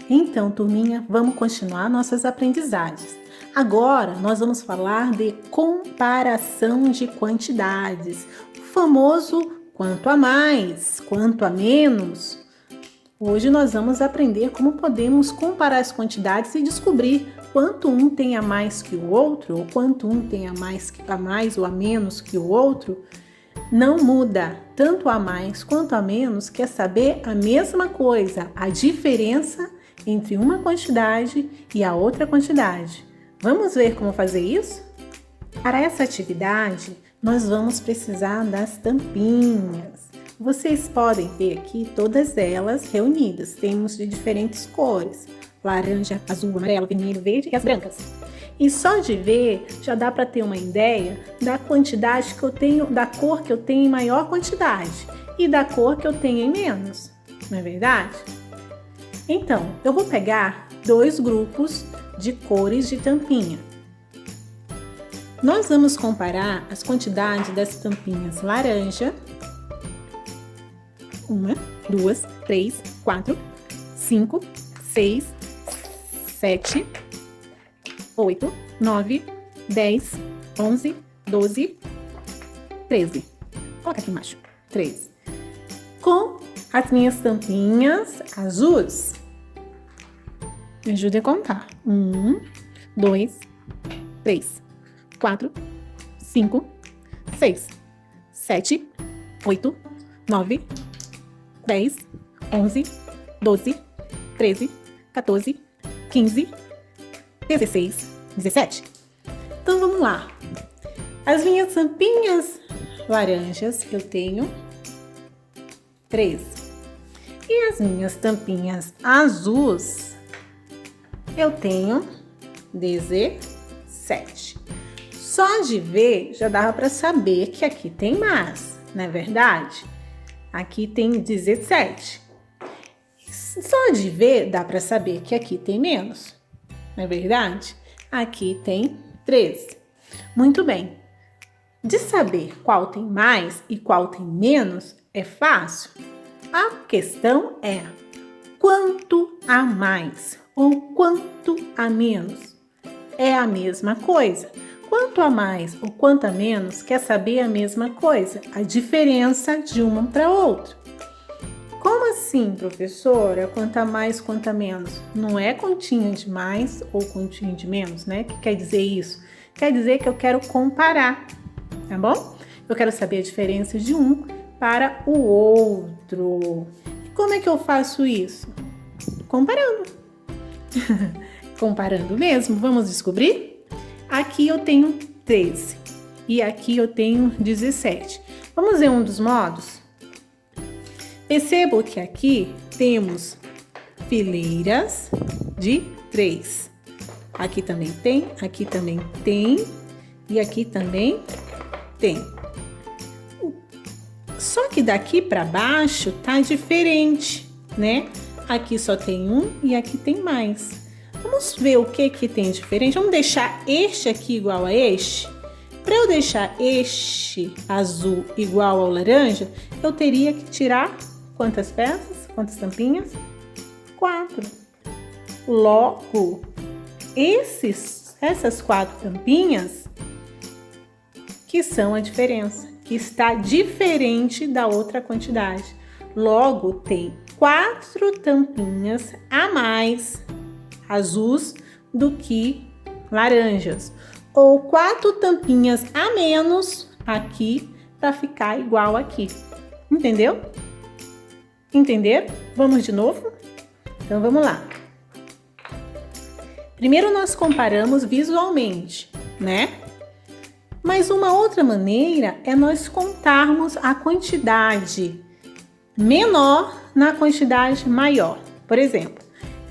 Então, turminha, vamos continuar nossas aprendizagens. Agora, nós vamos falar de comparação de quantidades, o famoso quanto a mais, quanto a menos. Hoje nós vamos aprender como podemos comparar as quantidades e descobrir quanto um tem a mais que o outro, ou quanto um tem a mais ou a menos que o outro. Não muda, tanto a mais quanto a menos quer saber a mesma coisa, a diferença entre uma quantidade e a outra quantidade. Vamos ver como fazer isso? Para essa atividade, nós vamos precisar das tampinhas. Vocês podem ver aqui todas elas reunidas. Temos de diferentes cores: laranja, azul, amarelo, vermelho, verde e as brancas. E só de ver já dá para ter uma ideia da quantidade que eu tenho, da cor que eu tenho em maior quantidade e da cor que eu tenho em menos. Não é verdade? Então, eu vou pegar dois grupos de cores de tampinha. Nós vamos comparar as quantidades das tampinhas laranja. 1, 2, 3, 4, 5, 6, 7, 8, 9, 10, 11, 12, 13. Coloca aqui embaixo. 13. Com as minhas tampinhas azuis. Me ajude a contar. 1, 2, 3, 4, 5, 6, 7, 8, 9, 10, 11, 12, 13, 14, 15, 16, 17. Então vamos lá. As minhas tampinhas laranjas eu tenho 13. E as minhas tampinhas azuis eu tenho 17. Só de ver já dava para saber que aqui tem mais, não é verdade? Aqui tem 17. Só de ver dá para saber que aqui tem menos, não é verdade? Aqui tem 13. Muito bem. De saber qual tem mais e qual tem menos é fácil. A questão é quanto a mais ou quanto a menos. É a mesma coisa. Quanto a mais ou quanto a menos quer saber a mesma coisa, a diferença de uma para outra. Como assim, professora? Quanto a mais, quanto a menos? Não é continha de mais ou continha de menos, né? O que quer dizer isso? Quer dizer que eu quero comparar, tá bom? Eu quero saber a diferença de um para o outro. E como é que eu faço isso? Comparando. Comparando mesmo, vamos descobrir? Aqui eu tenho 13 e aqui eu tenho 17. Vamos ver um dos modos? Percebo que aqui temos fileiras de 3. Aqui também tem e aqui também tem. Só que daqui para baixo tá diferente, né? Aqui só tem um e aqui tem mais. Vamos ver o que tem diferente. Vamos deixar este aqui igual a este. Para eu deixar este azul igual ao laranja, eu teria que tirar quantas peças? Quantas tampinhas? 4. Logo, essas 4 tampinhas que são a diferença, que está diferente da outra quantidade. Logo, tem 4 tampinhas a mais azuis do que laranjas, ou 4 tampinhas a menos aqui para ficar igual aqui. Entendeu? Entenderam? Vamos de novo? Então vamos lá. Primeiro nós comparamos visualmente, né? Mas uma outra maneira é nós contarmos a quantidade menor na quantidade maior. Por exemplo,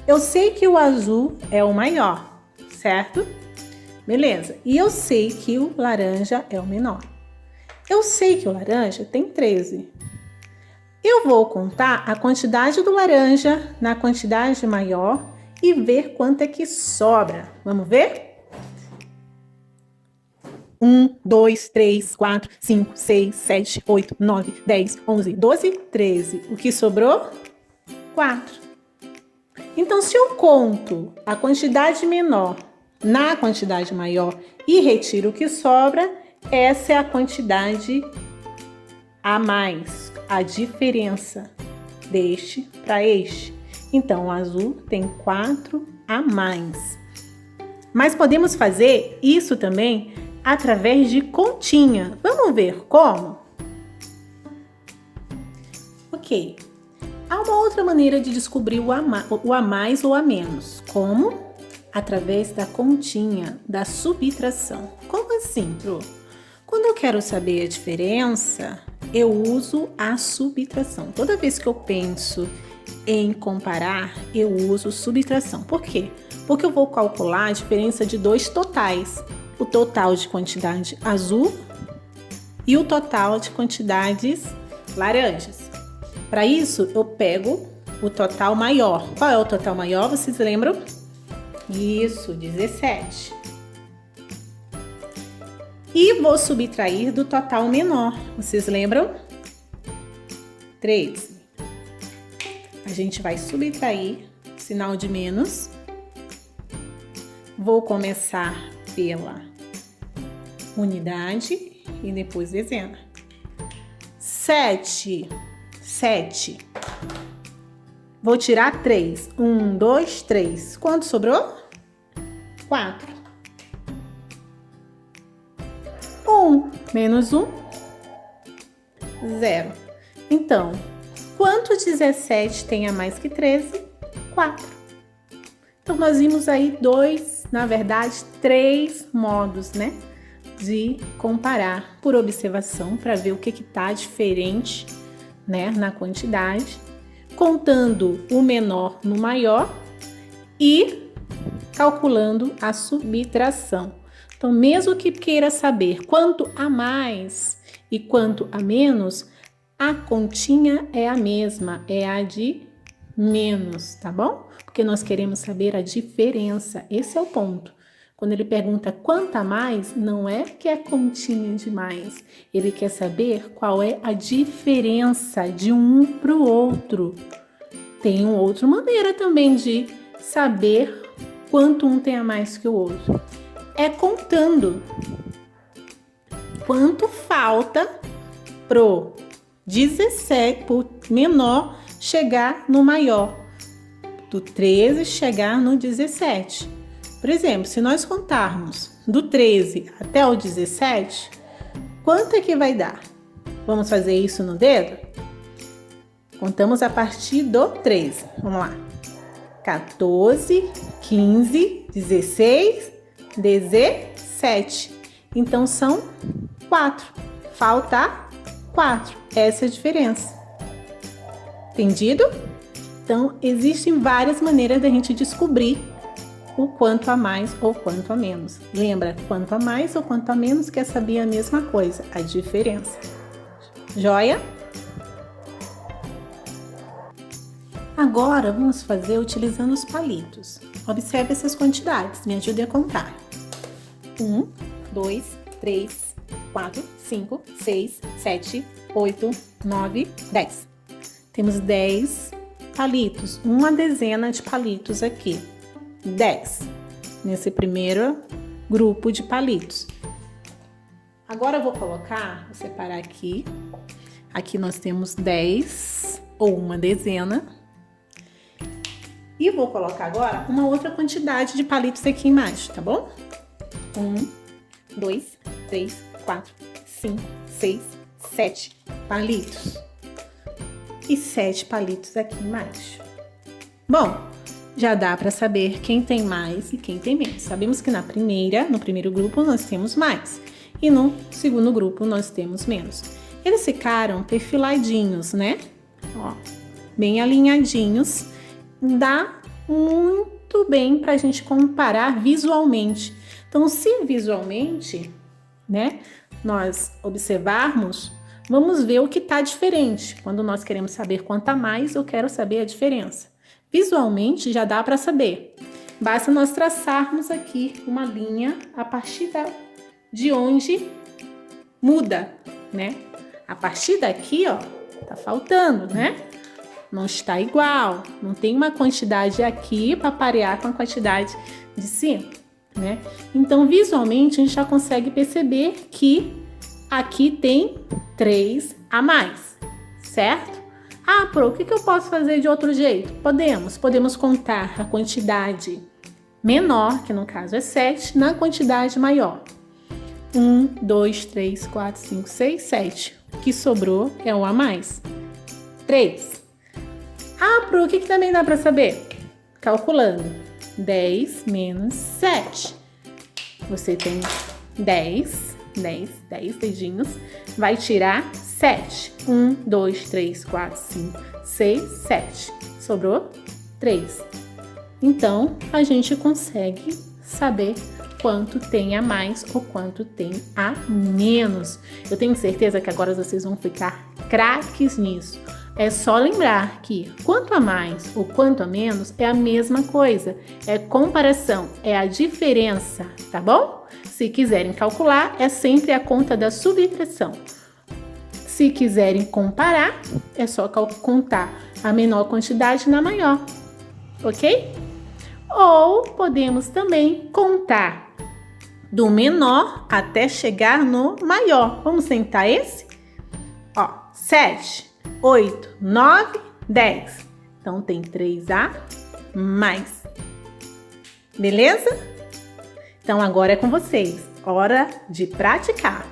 eu sei que o azul é o maior, certo? Beleza. E eu sei que o laranja é o menor. Eu sei que o laranja tem 13. Eu vou contar a quantidade do laranja na quantidade maior e ver quanto é que sobra. Vamos ver? 1, 2, 3, 4, 5, 6, 7, 8, 9, 10, 11, 12, 13. O que sobrou? 4. Então, se eu conto a quantidade menor na quantidade maior e retiro o que sobra, essa é a quantidade a mais, a diferença deste para este. Então, o azul tem 4 a mais. Mas podemos fazer isso também através de continha. Vamos ver como? Ok. Há uma outra maneira de descobrir o a mais ou a menos. Como? Através da continha, da subtração. Como assim, Pro? Quando eu quero saber a diferença, eu uso a subtração. Toda vez que eu penso em comparar, eu uso subtração. Por quê? Porque eu vou calcular a diferença de dois totais. O total de quantidade azul e o total de quantidades laranjas. Para isso, eu pego o total maior. Qual é o total maior? Vocês lembram? Isso, 17. E vou subtrair do total menor. Vocês lembram? 13. A gente vai subtrair, sinal de menos. Vou começar pela unidade e depois dezena. 7. Vou tirar 3. 1, 2, 3. Quanto sobrou? 4. 1 menos 1, 0. Então, quanto 17 tem a mais que 13? 4. Então, nós vimos aí três modos, né? De comparar por observação para ver o que está diferente, né, na quantidade, contando o menor no maior e calculando a subtração. Então, mesmo que queira saber quanto a mais e quanto a menos, a continha é a mesma, é a de menos, tá bom? Porque nós queremos saber a diferença, esse é o ponto. Quando ele pergunta quanto a mais, não é que é continha de mais, ele quer saber qual é a diferença de um para o outro. Tem uma outra maneira também de saber quanto um tem a mais que o outro. É contando quanto falta pro 17, pro menor chegar no maior, do 13 chegar no 17. Por exemplo, se nós contarmos do 13 até o 17, quanto é que vai dar? Vamos fazer isso no dedo? Contamos a partir do 13. Vamos lá. 14, 15, 16, 17. Então, são 4. Falta 4. Essa é a diferença. Entendido? Então, existem várias maneiras da gente descobrir o quanto a mais ou quanto a menos. Lembra, quanto a mais ou quanto a menos quer saber a mesma coisa, a diferença. Joia? Agora, vamos fazer utilizando os palitos. Observe essas quantidades, me ajude a contar. 1, 2, 3, 4, 5, 6, 7, 8, 9, 10. Temos 10 palitos, uma dezena de palitos aqui. 10 nesse primeiro grupo de palitos. Agora eu vou colocar, vou separar aqui. Aqui nós temos 10 ou uma dezena. E vou colocar agora uma outra quantidade de palitos aqui embaixo, tá bom? 1, 2, 3, 4, 5, 6, 7 palitos. E 7 palitos aqui embaixo. Bom, já dá para saber quem tem mais e quem tem menos. Sabemos que no primeiro grupo nós temos mais e no segundo grupo nós temos menos. Eles ficaram perfiladinhos, né? Ó, bem alinhadinhos. Dá muito bem para a gente comparar visualmente. Então, se visualmente, né, nós observarmos, vamos ver o que está diferente. Quando nós queremos saber quanto a mais, eu quero saber a diferença. Visualmente já dá para saber. Basta nós traçarmos aqui uma linha a partir de onde muda, né? A partir daqui, ó, tá faltando, né? não está igual. Não tem uma quantidade aqui para parear com a quantidade de cima, né? Então, visualmente, a gente já consegue perceber que aqui tem 3 a mais, certo? Ah, Pro, o que eu posso fazer de outro jeito? Podemos contar a quantidade menor, que no caso é 7, na quantidade maior. 1, 2, 3, 4, 5, 6, 7. O que sobrou é o a mais. 3. Ah, Pro, o que também dá para saber? Calculando. 10 menos 7. Você tem 10 dedinhos. Vai tirar 7. 1, 2, 3, 4, 5, 6, 7. Sobrou 3. Então, a gente consegue saber quanto tem a mais ou quanto tem a menos. Eu tenho certeza que agora vocês vão ficar craques nisso. É só lembrar que quanto a mais ou quanto a menos é a mesma coisa. É comparação, é a diferença, tá bom? Se quiserem calcular, é sempre a conta da subtração. Se quiserem comparar, é só contar a menor quantidade na maior, ok? Ou podemos também contar do menor até chegar no maior. Vamos tentar esse? Ó, 7, 8, 9, 10. Então, tem 3 a mais. Beleza? Então, agora é com vocês. Hora de praticar.